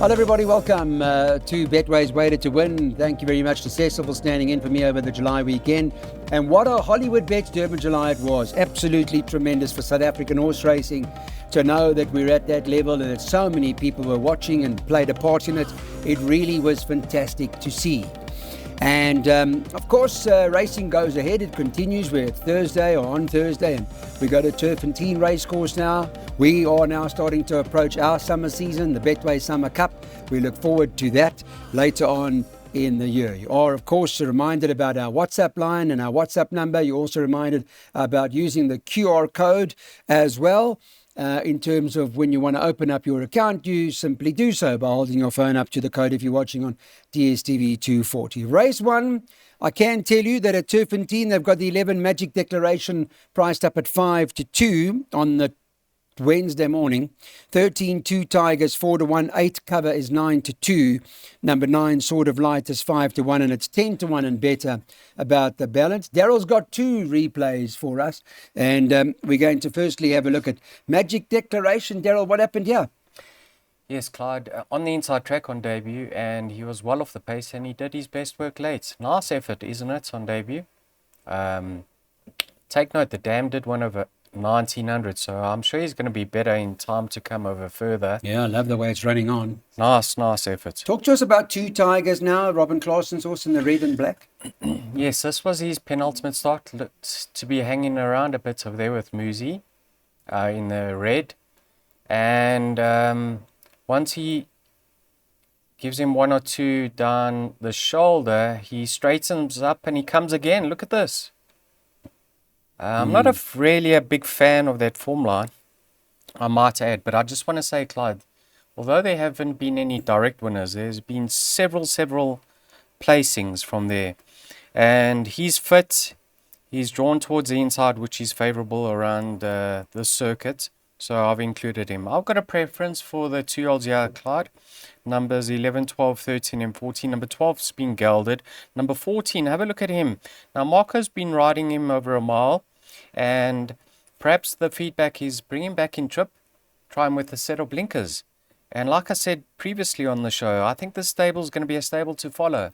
Hello everybody, welcome to Betway's Weighted to Win. Thank you very much to Cecil for standing in for me over the July weekend. And what a Hollywood Bets Durban July it was. Absolutely tremendous for South African horse racing to know that we're at that level and that so many people were watching and played a part in it. It really was fantastic to see. And of course, racing goes ahead. It continues. We're Thursday or on Thursday, and we go to Turffontein Racecourse now. We are now starting to approach our summer season, the Betway Summer Cup. We look forward to that later on in the year. You are, of course, reminded about our WhatsApp line and our WhatsApp number. You're also reminded about using the QR code as well. In terms of when you want to open up your account, you simply do so by holding your phone up to the code if you're watching on DSTV 240. Race 1, I can tell you that at Turffontein, they've got the 11 Magic Declaration priced up at 5-2 on the Wednesday morning. 13 2 Tigers 4-1, 8 Cover is 9-2, number 9 Sword of Light is 5-1, and it's 10-1 and better about the balance. Daryl's got 2 replays for us, and we're going to firstly have a look at Magic Declaration. Daryl, what happened here? Yes, Clyde, on the inside track on debut, and he was well off the pace, and he did his best work late. Nice effort, isn't it, on debut? Take note, the Dam did one over 1900, so I'm sure he's going to be better in time to come over further. Yeah, I love the way it's running on. Nice effort. Talk to us about 2 Tigers now. Robin Claessen's horse in the red and black. Yes, this was his penultimate start. Looked to be hanging around a bit over there with Muzi in the red. And once he gives him 1 or 2 down the shoulder, he straightens up and he comes again. Look at this. I'm not really a big fan of that form line, I might add, but I just want to say, Clyde, although there haven't been any direct winners, there's been several placings from there. And he's fit, he's drawn towards the inside, which is favourable around the circuit, so I've included him. I've got a preference for the 2-year-olds here, Clyde. Numbers 11, 12, 13 and 14. Number 12's been gelded. Number 14, have a look at him. Now, Marco's been riding him over a mile, and perhaps the feedback is bring him back in trip, try him with a set of blinkers. And like I said previously on the show, I think this stable is going to be a stable to follow.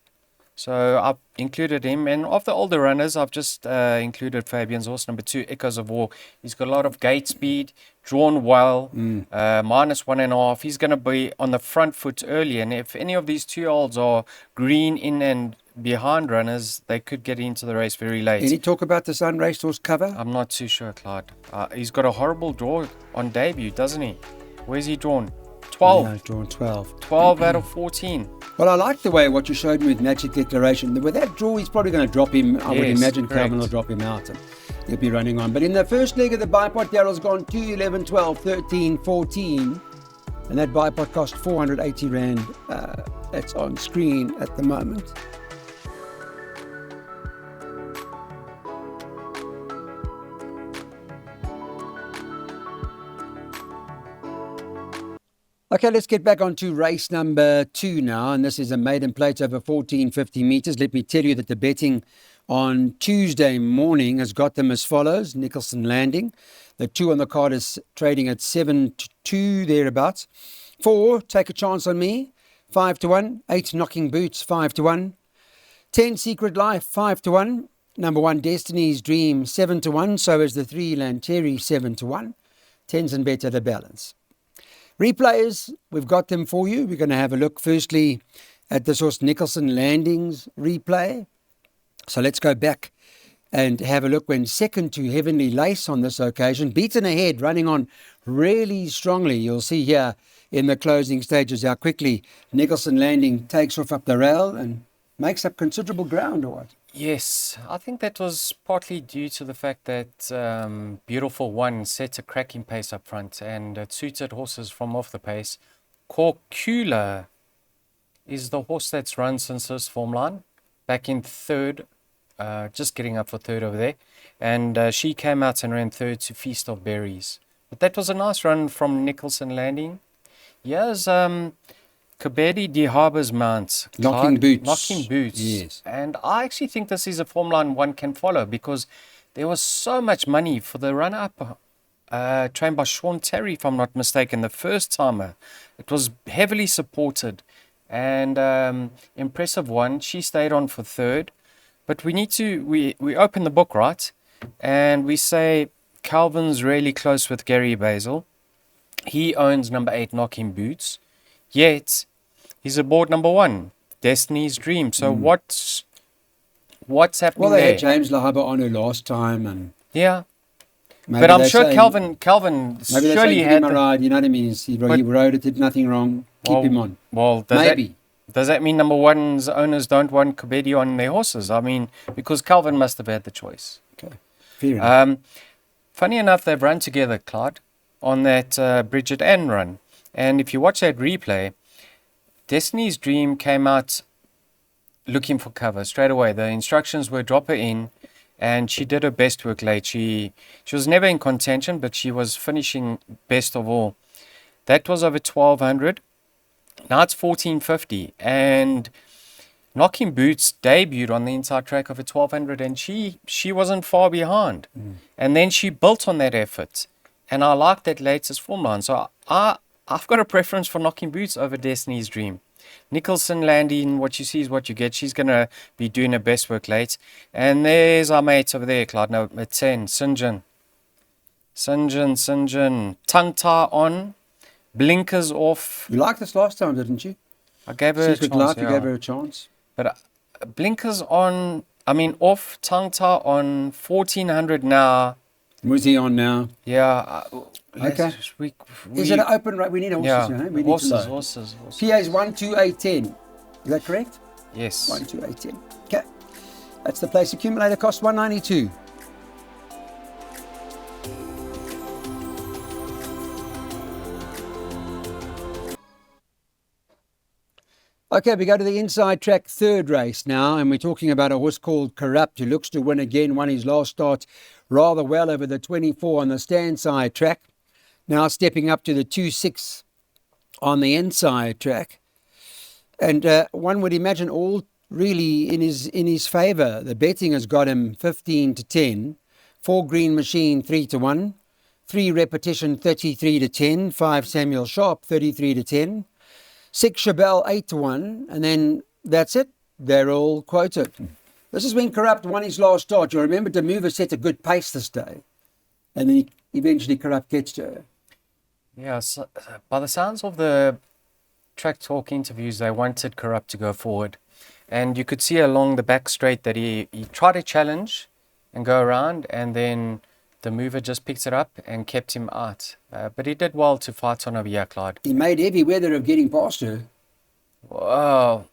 So I've included him. And of the older runners, I've just included Fabian's horse, number 2, Echoes of War. He's got a lot of gate speed, drawn well, -1.5. He's going to be on the front foot early. And if any of these 2-year-olds are green in and behind runners, they could get into the race very late. Any talk about the Sun Racehorse cover? I'm not too sure, Clyde. He's got a horrible draw on debut, doesn't he? Where's he drawn? 12. Yeah, drawn 12. 12 out of 14. Well, I like the way what you showed me with Magic Declaration. With that draw, he's probably going to drop him. I would imagine correct. Calvin will drop him out and he'll be running on. But in the first leg of the bipod, Daryl's gone 2, 11, 12, 13, 14. And that bipod cost 480 Rand. That's on screen at the moment. Okay, let's get back on to race number 2 now, and this is a maiden plate over 1450 meters. Let me tell you that the betting on Tuesday morning has got them as follows. Nicholson Landing. The 2 on the card is trading at 7-2, thereabouts. 4, Take a Chance on Me, 5-1. 8, Knocking Boots, 5-1. 10, Secret Life, 5-1. Number 1, Destiny's Dream, 7-1. So is the 3, Lanteri, 7-1. 10s and better the balance. Replays, we've got them for you. We're going to have a look firstly at this horse Nicholson Landings replay. So let's go back and have a look when second to Heavenly Lace on this occasion. Beaten ahead, running on really strongly. You'll see here in the closing stages how quickly Nicholson Landing takes off up the rail and makes up considerable ground, or what? Yes, I think that was partly due to the fact that Beautiful One set a cracking pace up front and it suited horses from off the pace. Corcula is the horse that's run since this form line, back in third, just getting up for third over there. And she came out and ran third to Feast of Berries. But that was a nice run from Nicholson Landing. Here's Kabedi de Harbour's Mount. Knocking Boots. Knocking Boots. Yes. And I actually think this is a form line one can follow because there was so much money for the run-up trained by Sean Terry, if I'm not mistaken, the first timer. It was heavily supported and impressive one. She stayed on for third. But we open the book, right? And we say Calvin's really close with Gary Basil. He owns number 8, Knocking Boots. Yet, he's aboard number 1, Destiny's Dream. So what's happening Well, they there? had James Lahaba on her last time, and Yeah. maybe But I'm they're sure saying- Calvin maybe they surely give had him a ride. You know what I mean? He rode it, did nothing wrong. Keep him on. Well, Maybe. Does that mean number 1's owners don't want Kobedi on their horses? I mean, because Calvin must have had the choice. Okay. Fair enough. Funny enough, they've run together, Clyde, on that Bridget Ann run. And if you watch that replay, Destiny's Dream came out looking for cover straight away. The instructions were drop her in, and she did her best work late. She was never in contention, but she was finishing best of all. That was over 1200. Now it's 1450, and Knocking Boots debuted on the inside track of a 1200, and she wasn't far behind. And then she built on that effort, and I like that latest form line. So I've got a preference for Knocking Boots over Destiny's Dream. Nicholson landing, what you see is what you get. She's going to be doing her best work late. And there's our mate over there, Clyde, no, at 10, St. John. Tongue tie on, blinkers off. You liked this last time, didn't you? I gave her a Secret chance. Life, you Yeah. gave her a chance. But blinkers on, off, tongue tie on, 1400 now. Where's he on now? Yeah. Okay. Is it an open rate? We need horses, Yeah, you know? We need horses, to load. horses. PA's 12810. Is that correct? Yes. 12810. Okay. That's the place. Accumulator cost 192. Okay, we go to the inside track third race now, and we're talking about a horse called Corrupt, who looks to win again, won his last start rather well over the 24 on the stand side track. Now stepping up to the 2-6 on the inside track. And one would imagine all really in his favour. The betting has got him 15-10, 4 Green Machine 3-1, 3 Repetition 33-10, 5 Samuel Sharp 33-10, 6 Chabelle 8-1, and then that's it. They're all quoted. This is when Corrupt won his last start. You'll remember De Mover set a good pace this day, and then eventually Corrupt gets to her. Yeah, so, by the sounds of the track talk interviews, they wanted Corrupt to go forward. And you could see along the back straight that he tried to challenge and go around, and then the mover just picked it up and kept him out. But he did well to fight on over here, Clyde. He made heavy weather of getting past her. Wow,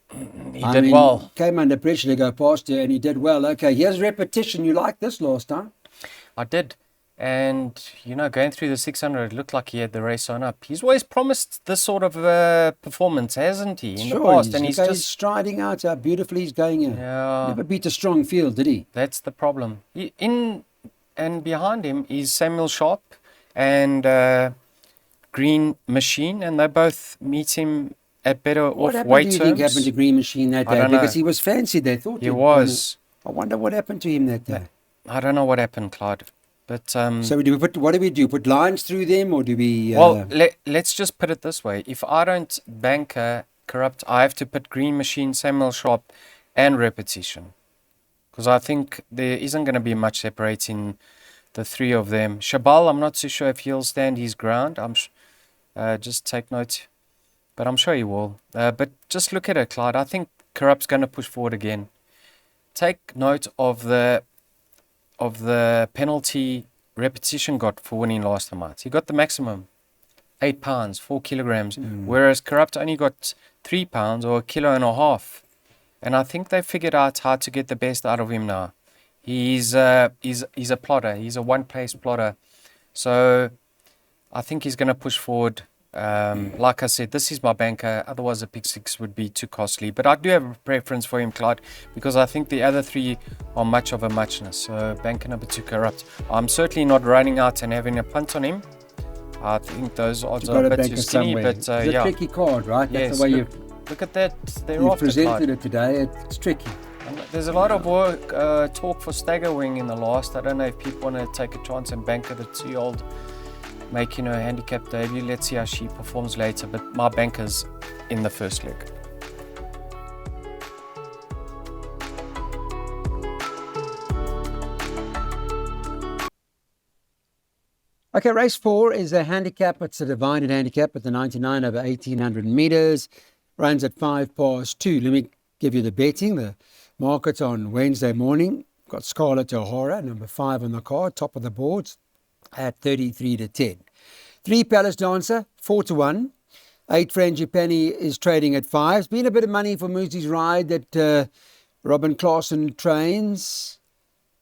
he I did mean, well. Came under pressure to go past her, and he did well. Okay, here's Repetition. You liked this last time? I did. And, going through the 600, it looked like he had the race on up. He's always promised this sort of performance, hasn't he, in the past? And he's just striding out how beautifully he's going in. Yeah. Never beat a strong field, did he? That's the problem. In and behind him is Samuel Sharp and Green Machine, and they both meet him at better What off happened weight do you terms. think happened to Green Machine that I day? don't know. Because he was fancied, they thought. He was. I wonder what happened to him that day. I don't know what happened, Clyde. But So what do we do? Put lines through them, or do we... well, let's just put it this way. If I don't banker Corrupt, I have to put Green Machine, Samuel Sharp, and Repetition. Because I think there isn't going to be much separating the three of them. Chabal, I'm not so sure if he'll stand his ground. Just take note. But I'm sure he will. But just look at it, Clyde. I think Corrupt's going to push forward again. Take note of the penalty Repetition got for winning last time out. He got the maximum, 8 pounds, 4 kilograms, whereas Corrupt only got 3 pounds or 1.5 kilos. And I think they figured out how to get the best out of him now. He's a plotter. He's a one-place plotter. So I think he's going to push forward. Like I said, this is my banker. Otherwise, a pick 6 would be too costly. But I do have a preference for him, Clyde, because I think the other three are much of a muchness. So banker number 2, Corrupt. I'm certainly not running out and having a punt on him. I think those odds are a bit too skinny. But it's a yeah, tricky card, right? That's yes, the way look at that. They're you off the presented Clyde. it today. It's tricky. And there's a lot of talk for stagger wing in the last. I don't know if people want to take a chance and banker the 2-year-old making her handicap debut. Let's see how she performs later, but my banker's in the first leg. Okay, race 4 is a handicap. It's a divided handicap at the 99 over 1800 meters. Runs at 2:05. Let me give you the betting. The market on Wednesday morning got Scarlett O'Hara, number 5 on the card, top of the boards at 33-10. 3 Palace Dancer, 4-1. 8 Frangipani is trading at 5. It's been a bit of money for Moosey's ride that Robin Claassen trains.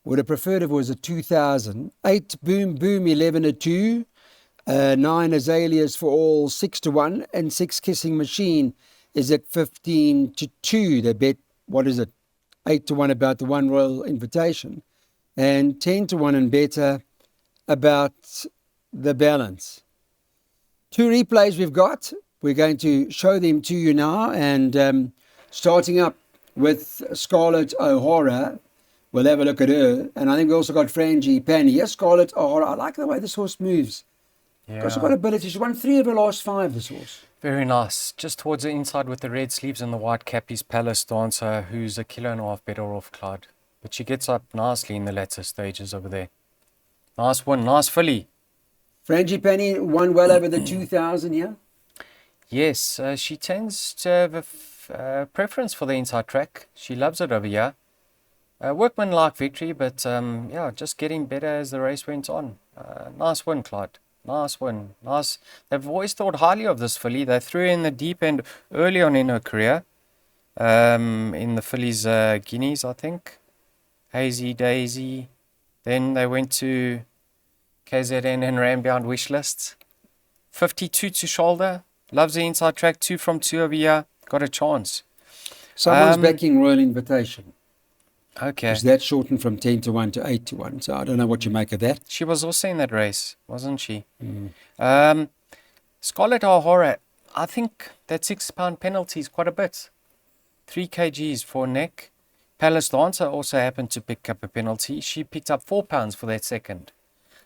Would have preferred if it was a 2,000. 8 Boom Boom, 11-2. 9 Azaleas for all, 6-1. And 6 Kissing Machine is at 15-2. They bet, 8-1 about the One Royal Invitation. And 10-1 and better about the balance. 2 replays we've got. We're going to show them to you now. And starting up with Scarlett O'Hara, we'll have a look at her. And I think we also got Frangipani. Yes, Scarlett O'Hara. I like the way this horse moves. Yeah. She's got ability. She's won 3 of her last 5, this horse. Very nice. Just towards the inside with the red sleeves and the white cap is Palace Dancer, who's 1.5 kilos better off Clyde. But she gets up nicely in the latter stages over there. Nice one. Nice filly. Frangipani won well over the 2,000 here. Yes, she tends to have a preference for the inside track. She loves it over here. Workman-like victory, but just getting better as the race went on. Nice win, Clyde. Nice win. Nice. They've always thought highly of this filly. They threw her in the deep end early on in her career. In the fillies Guineas, I think. Hazy Daisy. Then they went to KZN and ran behind wish lists. 52 to shoulder. Loves the inside track. 2 from 2 over here. Got a chance. Someone's backing Royal Invitation. Okay. Is that shortened from 10-1 to 8-1? So I don't know what you make of that. She was also in that race, wasn't she? Scarlett O'Hara, I think that £6 penalty is quite a bit. 3 kgs for neck. Palace Dancer also happened to pick up a penalty. She picked up £4 for that second.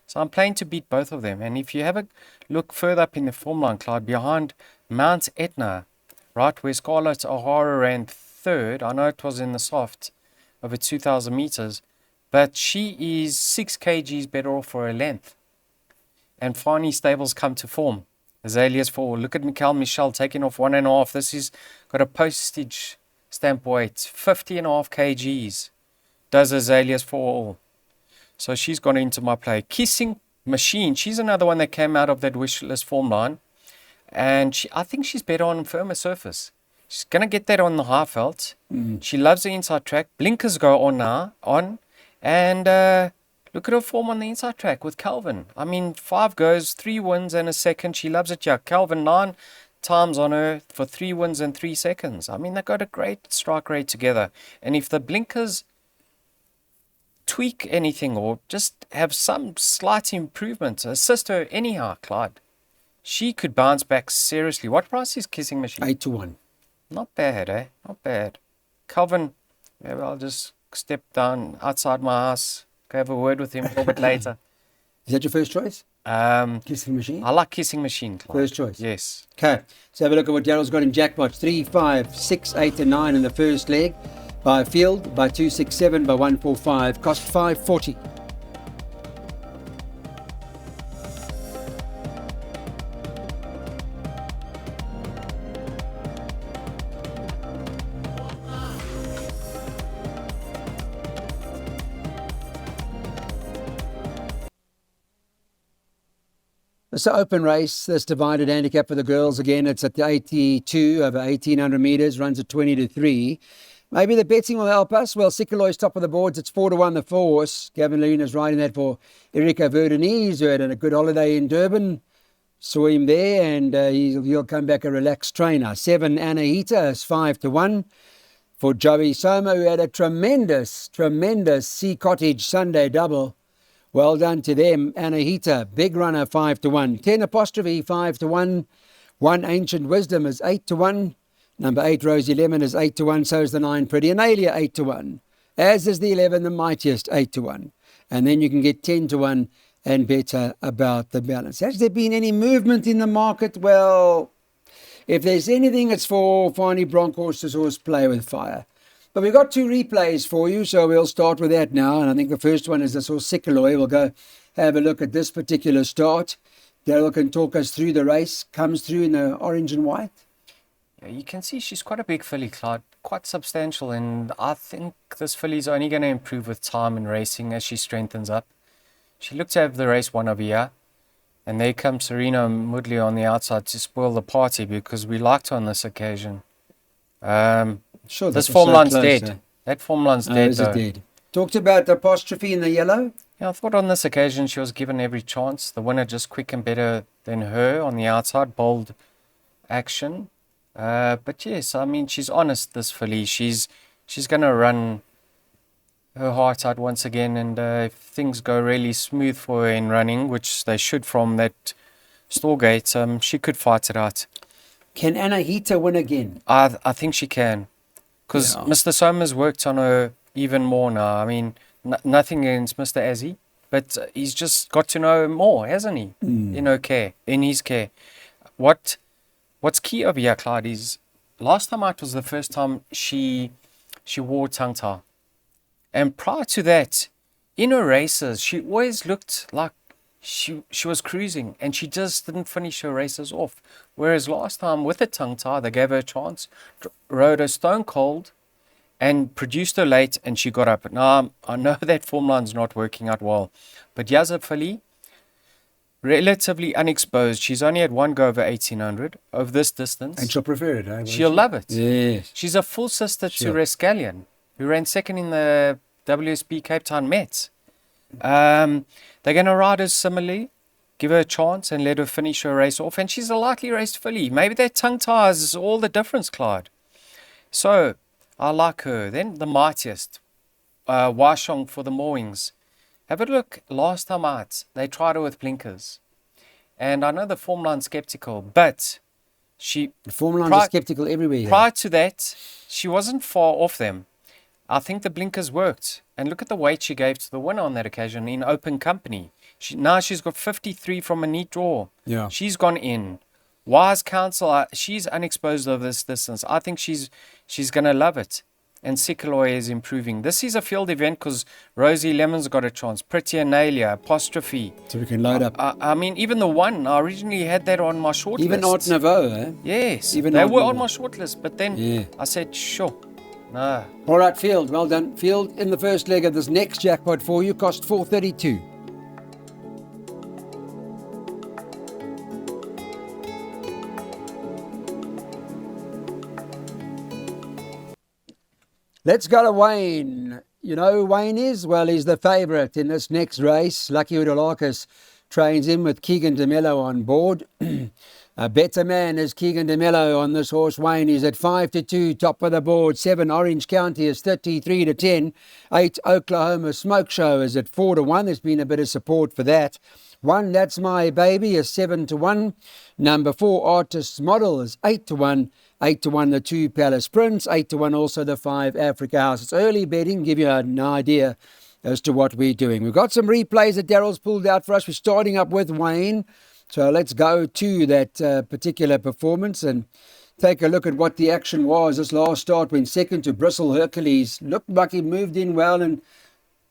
So I'm playing to beat both of them. And if you have a look further up in the form line, Clyde, behind Mount Etna, right where Scarlett O'Hara ran 3rd, I know it was in the soft, over 2,000 meters, but she is 6 kgs better off for her length. And finally, stables come to form. Azaleas for all. Look at Michelle taking off 1.5. This is got a postage stamp weight, 50.5 kgs. Does Azaleas for all. So she's gone into my play. Kissing Machine, she's another one that came out of that wish list form line. And I think she's better on firmer surface. She's going to get that on the high felt. She loves the inside track. Blinkers go on now. And look at her form on the inside track with Calvin. I mean, 5 goes, 3 wins and a second. She loves it. Yeah, Calvin 9 times on her for 3 wins and 3 seconds. I mean, they got a great strike rate together. And if the blinkers tweak anything or just have some slight improvement, assist her anyhow, Clyde, she could bounce back seriously. What price is Kissing Machine? 8-1. Not bad, eh? Not bad. Calvin, maybe I'll just step down outside my house, go have a word with him a little bit later. Is that your first choice? Kissing Machine? I like Kissing Machine, Clyde. First choice? Yes. Okay, let's have a look at what Daryl's got in jackpots. 3, 5, 6, 8 and 9 in the first leg. By field, by 267, by 145. Cost 540. It's an open race, this divided handicap for the girls. Again, it's at the 82 over 1800 metres, runs at 20-3. Maybe the betting will help us. Well, Sikaloy's top of the boards. It's 4-1 the 4 horse. Gavin Lena's riding that for Erica Verdenese, who had a good holiday in Durban. Saw him there, and he'll come back a relaxed trainer. 7 Anahita is 5-1 for Joey Soma, who had a tremendous Sea Cottage Sunday double. Well done to them. Anahita, big runner, 5-1. 10 Apostrophe, 5-1. 1 Ancient Wisdom is 8-1. Number 8, Rosie Lemon, is 8-1. So is the 9, Pretty Analia, 8-1. As is the 11, The Mightiest, 8-1. And then you can get 10-1 and better about the balance. Has there been any movement in the market? Well, if there's anything, it's for Fani Bronkhorst's horse Play with Fire. But we've got 2 replays for you, so we'll start with that now. And I think the first one is this horse Sikaloy. We'll go have a look at this particular start. Daryl can talk us through the race. Comes through in the orange and white. Yeah, you can see she's quite a big filly, Clyde, quite substantial, and I think this filly's only going to improve with time and racing as she strengthens up. She looked to have the race won over here, and there comes Serena Mudley on the outside to spoil the party because we liked her on this occasion. Sure, this form line's dead. That form line's dead, is it dead? Talked about the apostrophe in the yellow. Yeah, I thought on this occasion she was given every chance. The winner just quick and better than her on the outside, bold action. But yes, I mean, she's honest, this filly. She's going to run her heart out once again, and if things go really smooth for her in running, which they should from that stall gate, she could fight it out. Can Anahita win again? I think she can, because Mr. Somers worked on her even more now. I mean, nothing against Mr. Azzy, but he's just got to know more, hasn't he? In his care. What's key over here, Clyde, is last time out was the first time she wore tongue tie. And prior to that, in her races, she always looked like she was cruising, and she just didn't finish her races off. Whereas last time with the tongue tie, they gave her a chance, rode her stone cold, and produced her late, and she got up. Now, I know that form line's not working out well, but Yazza Filly, relatively unexposed. She's only had 1 go over 1800 over this distance. And she'll prefer it, eh? She'll love it. Yes. She's a full sister to Rescallion, who ran second in the WSB Cape Town Mets. They're going to ride her similarly, give her a chance and let her finish her race off. And she's a lightly raced filly. Maybe that tongue tie is all the difference, Clyde. So, I like her. Then the mightiest, Washong for the Moorings. Have a look. Last time out, they tried her with blinkers. And I know the form line's skeptical, but the form line is skeptical everywhere. Prior to that, she wasn't far off them. I think the blinkers worked. And look at the weight she gave to the winner on that occasion in open company. Now she's got 53 from a neat draw. Yeah. She's gone in. Wise Counsel, she's unexposed over this distance. I think she's going to love it. And Sikaloy is improving. This is a field event because Rosie Lemon's got a chance. Pretty Analia, Apostrophe. So we can load up. I mean, even the one, I originally had that on my short even list. Art Nouveau, eh? Yes. Even they Art were Nouveau. on my short list, but then I said, sure. No. All right, Field. Well done. Field in the first leg of this next jackpot for you cost $432. Let's go to Wayne. You know who Wayne is? Well, he's the favourite in this next race. Lucky Udolakis trains in with Keegan DeMello on board. A better man is Keegan DeMello on this horse. Wayne is at 5-2, top of the board. 7 Orange County is 33-10. 8 Oklahoma Smoke Show is at 4-1. There's been a bit of support for that. 1 That's My Baby is 7-1. Number 4 Artist's Model is 8-1. 8-1 the 2 Palace Prince. 8-1 also the 5 Africa House. It's early betting, give you an idea as to what we're doing. We've got some replays that Daryl's pulled out for us. We're starting up with Wayne. So let's go to that particular performance and take a look at what the action was. This last start went second to Bristle Hercules. Looked like he moved in well and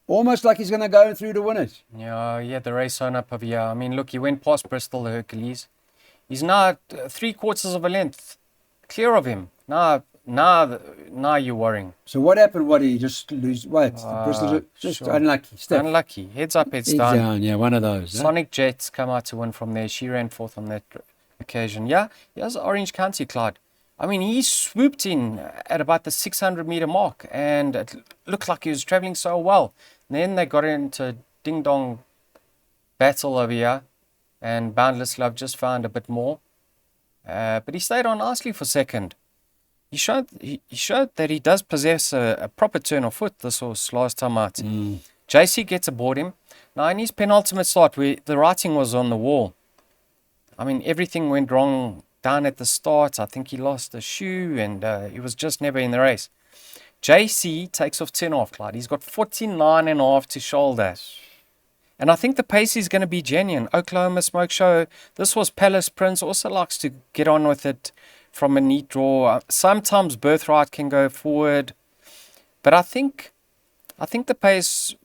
almost like he's going to go through to win it. Yeah, he had the race on up over here. I mean, look, he went past Bristol Hercules. He's now 3/4 of a length clear of him. Now you're worrying. So what happened? What, did he just lose weight? Bristol just sure. unlucky. Steph. Unlucky. Heads up, heads He's down. down. Yeah, one of those. Sonic Jets come out to win from there. She ran fourth on that occasion. Yeah, here's Orange County, Clyde. I mean, he swooped in at about the 600-meter mark, and it looked like he was traveling so well. And then they got into ding-dong battle over here, and Boundless Love just found a bit more. But he stayed on nicely for second. He showed that he does possess a proper turn of foot, this horse, last time out. JC gets aboard him. Now, in his penultimate start, the writing was on the wall. I mean, everything went wrong down at the start. I think he lost a shoe, and he was just never in the race. JC takes off 10 off, Clyde. He's got 49.5 to shoulder. And I think the pace is going to be genuine. Oklahoma Smoke Show. This was Palace Prince. Also likes to get on with it from a neat draw. Sometimes Birthright can go forward. But I think the pace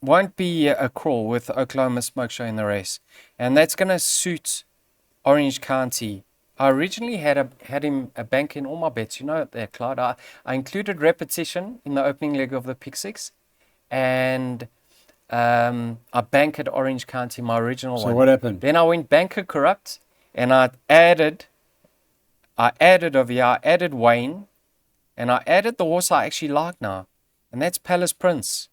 won't be a crawl with Oklahoma Smoke Show in the race. And that's going to suit Orange County. I originally had him a bank in all my bets. You know that, Clyde. I included repetition in the opening leg of the pick six. And I banked Orange County, my original one. So what happened? Then I went banker corrupt, and I added Wayne, and I added the horse I actually like now, and that's Palace Prince.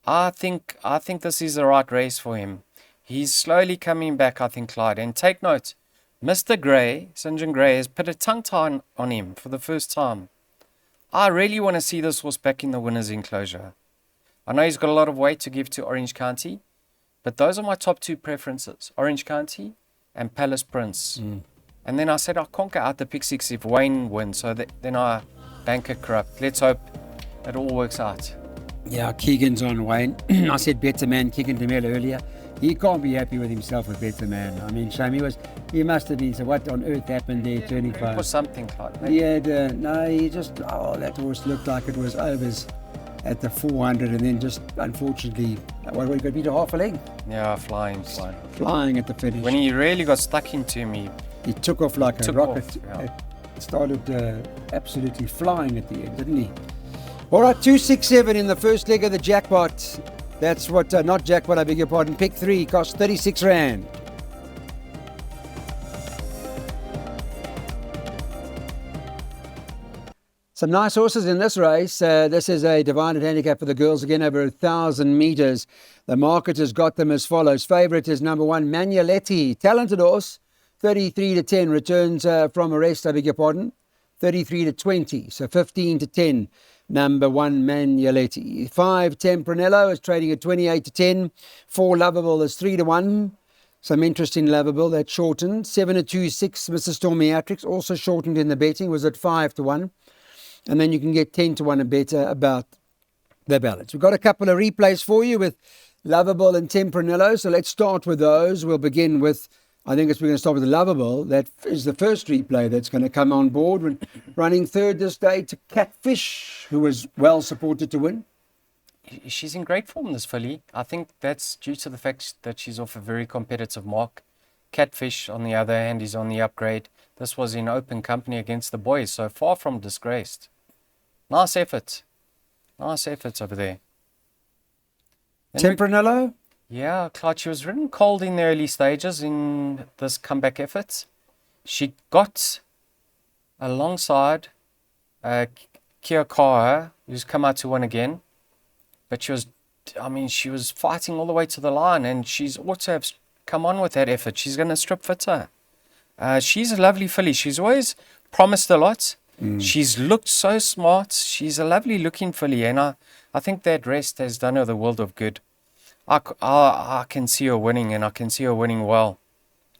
I think this is the right race for him. He's slowly coming back, I think, Clyde. And take note, Mr. Gray, St. John Gray, has put a tongue tie on him for the first time. I really want to see this horse back in the winner's enclosure. I know he's got a lot of weight to give to Orange County, but those are my top two preferences, Orange County and Palace Prince. And then I said I conquer out the pick six if Wayne wins, so then I bank it corrupt. Let's hope it all works out. Yeah, Keegan's on Wayne. I said Better Man, Keegan DeMille earlier. He can't be happy with himself with Better Man. I mean, shame he must have been, so what on earth happened there, turning It five? was something, Clyde. He had, that horse looked like it was overs at the 400 and then just, unfortunately, we got beat a half a leg. Yeah, flying. Flying at the finish. When he really got stuck into me, He took off like a rocket. Yeah. It started absolutely flying at the end, didn't he? All right, 267 in the first leg of the jackpot. That's what, not jackpot, I beg your pardon. Pick 3 cost 36 Rand. Some nice horses in this race. This is a divided handicap for the girls, again over 1,000 metres. The market has got them as follows. Favourite is number 1, Manualetti. Talented horse, 33 to 10. Returns from arrest, I beg your pardon. 33 to 20, so 15 to 10. Number 1, Manualetti. 5, Tempranillo is trading at 28 to 10. 4, Lovable is 3 to 1. Some interest in Lovable, that's shortened. 7 to 2, 6, Mrs. Stormiatrix, also shortened in the betting, was at 5 to 1. And then you can get 10 to 1 and better about the balance. We've got a couple of replays for you with Lovable and Tempranillo. So let's start with those. We'll begin with, we're going to start with the Lovable. That is the first replay that's going to come on board. When running third this day to Catfish, who was well supported to win. she's in great form, this filly. I think that's due to the fact that she's off a very competitive mark. Catfish, on the other hand, is on the upgrade. This was in open company against the boys, so far from disgraced. Nice effort. Nice efforts over there. Tempranillo? Yeah, Clyde, she was ridden cold in the early stages in this comeback effort. She got alongside Kia Kaha, who's come out to win again. But she was fighting all the way to the line, and she's ought to have come on with that effort. She's going to strip fitter. She's a lovely filly. She's always promised a lot. She's looked so smart. She's a lovely looking filly, and I think that rest has done her the world of good. I can see her winning, and I can see her winning well.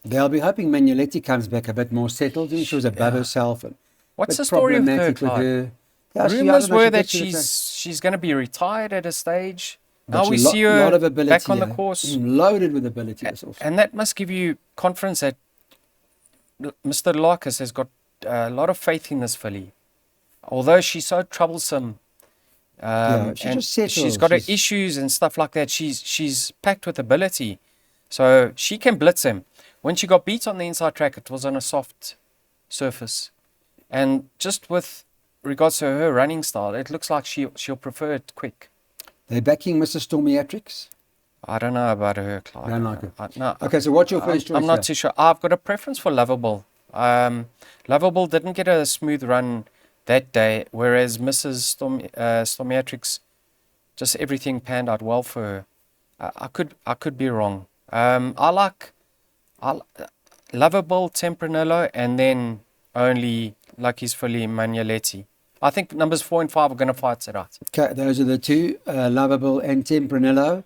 They'll be hoping Manualetti comes back a bit more settled. She was above herself. And what's the story of her, Clyde? Rumours were that she's going to be retired at a stage. But now we see her back on the course. Loaded with ability. And that must give you confidence that Mr. Larkus has got a lot of faith in this filly. Although she's so troublesome, she's got her issues and stuff like that, she's packed with ability. So she can blitz him. When she got beat on the inside track, it was on a soft surface. And just with regards to her running style, it looks like she'll prefer it quick. They're backing Mrs. Stormiatrix? I don't know about her, Clive. Don't like her. No, okay, so what's your first choice? I'm not too sure. I've got a preference for Lovable. Lovable didn't get a smooth run that day, whereas Mrs. Stormiatrix, just everything panned out well for her. I could be wrong. I like Lovable, Tempranillo, and then only Lucky's filly Manualetti. I think numbers 4 and 5 are going to fight it out. Okay, those are the two, Lovable and Tempranillo.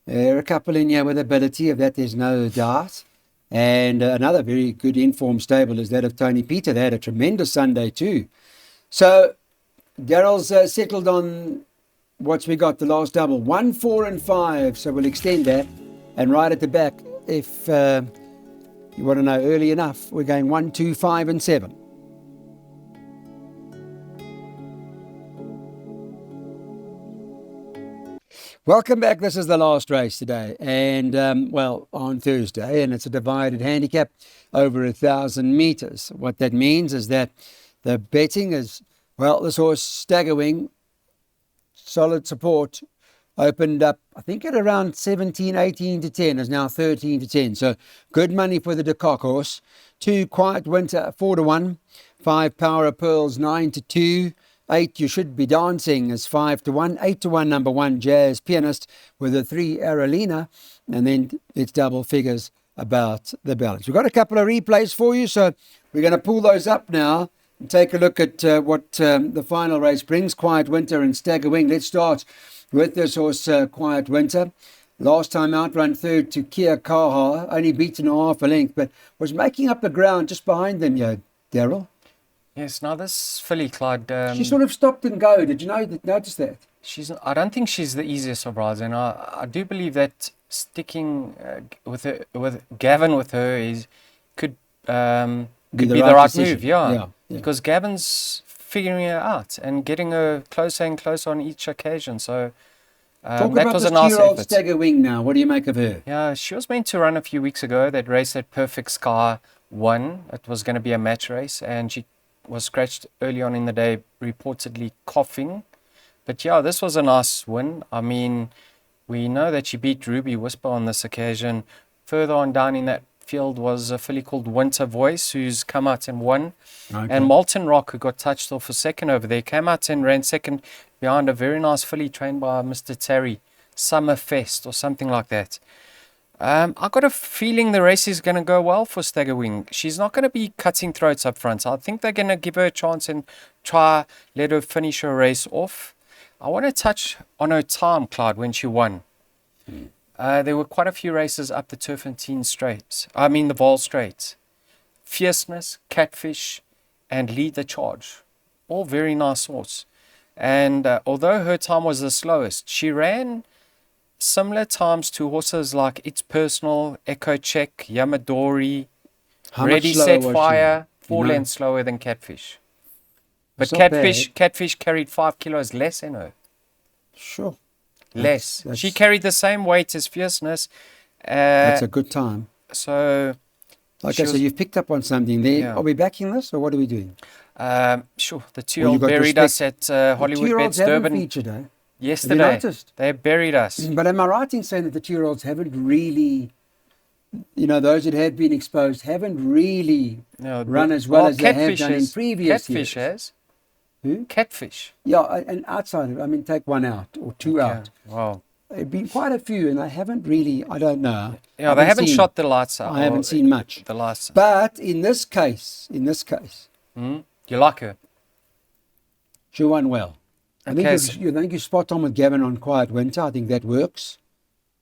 There are a couple in here with ability, of that there's no doubt. And another very good informed stable is that of Tony Peter. They had a tremendous Sunday too. So Daryl's settled on what's we got? The last double. 1, 4 and 5. So we'll extend that. And right at the back, if you want to know early enough, we're going 1, 2, 5 and 7. Welcome back. This is the last race today, and on Thursday, and it's a divided handicap over 1,000 meters. What that means is that the betting is, this horse Staggerwing, solid support, opened up, I think at around 17, 18 to 10, is now 13 to 10. So good money for the De Kock horse. 2 Quiet Winter, 4 to 1. 5 Power of Pearls, 9 to 2. 8 You Should Be Dancing is 5 to 1. 8 to 1, number 1 Jazz Pianist with a 3 Aralina. And then it's double figures about the balance. We've got a couple of replays for you, so we're going to pull those up now and take a look at what the final race brings. Quiet Winter and Staggerwing. Let's start with this horse, Quiet Winter. Last time out, run third to Kia Kaha, only beaten half a length, but was making up the ground just behind them, Daryl. Yes, now this filly, Clyde... she sort of stopped and go. Did you notice that? I don't think she's the easiest of rides, and I do believe that sticking with Gavin with her could be the right move, yeah. Because Gavin's figuring her out and getting her closer and closer on each occasion. So Talk that about was this a nice 2-year-old effort. Staggerwing now. What do you make of her? Yeah, she was meant to run a few weeks ago. That race at Perfect Sky won. It was going to be a match race, and she was scratched early on in the day, reportedly coughing. But yeah, this was a nice win. I mean, we know that she beat Ruby Whisper on this occasion. Further on down in that field was a filly called Winter Voice, who's come out and won. Okay. And Molten Rock, who got touched off for second over there, came out and ran second behind a very nice filly trained by Mr. Terry, Summerfest or something like that. I got a feeling the race is going to go well for Staggerwing. She's not going to be cutting throats up front. I think they're going to give her a chance and let her finish her race off. I want to touch on her time, Clyde, when she won. There were quite a few races up the Turffontein Straights. The Vaal Straights. Fierceness, Catfish, and Lead the Charge. All very nice horse. And although her time was the slowest, she ran similar times to horses like It's Personal, Echo Check, Yamadori, Ready, Set, Fire, 4 lengths slower than Catfish. But Catfish carried 5 kilos less in her. Sure. Less. She carried the same weight as Fierceness. That's a good time. So, like I said, you've picked up on something there. Yeah. Are we backing this, or what are we doing? Sure. The 2-year-old buried us at Hollywood Bets Durban. Featured, eh? Yesterday. Have you noticed? They buried us. But am I right in saying that the 2-year-olds haven't really, those that have been exposed haven't really run as well as they have done in previous years? Catfish has. Who? Catfish. Yeah, and outside of it, take 1 out or 2 out. Wow. There have been quite a few, and they haven't really, I don't know. Yeah, they haven't shot the lights out. I haven't seen much. The lights. But in this case, you like her? She won well. I think you're spot on with Gavin on Quiet Winter. I think that works.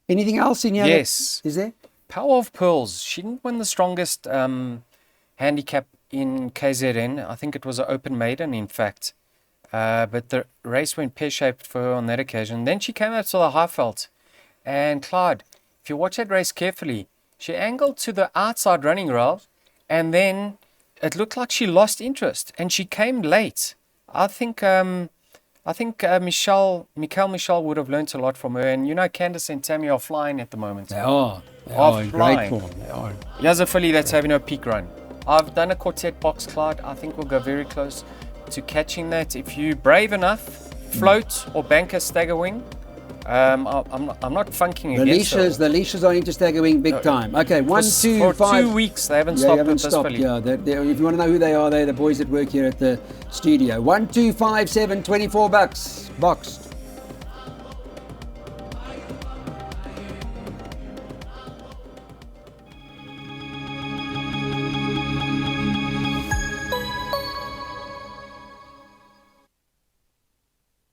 Anything else in here? Yes. Is there? Power of Pearls. She didn't win the strongest handicap in KZN. I think it was an open maiden, in fact. But the race went pear-shaped for her on that occasion. Then she came out to the Highveld. And Clyde, if you watch that race carefully, she angled to the outside running rail, and then it looked like she lost interest, and she came late. I think Michael Michel would have learnt a lot from her. And Candice and Tammy are flying at the moment. They are in great form. They are. Here's a filly that's having a peak run. I've done a quartet box, Clyde. I think we'll go very close to catching that. If you're brave enough, float or bank a Staggerwing. I'm not funking against her. The leashes are into Staggerwing big time. Okay, 1, 2, 5. For 2 weeks they haven't stopped with this filly. Yeah, if you want to know who they are, they're the boys that work here at the studio. 1, 2, 5, 7, $24 box.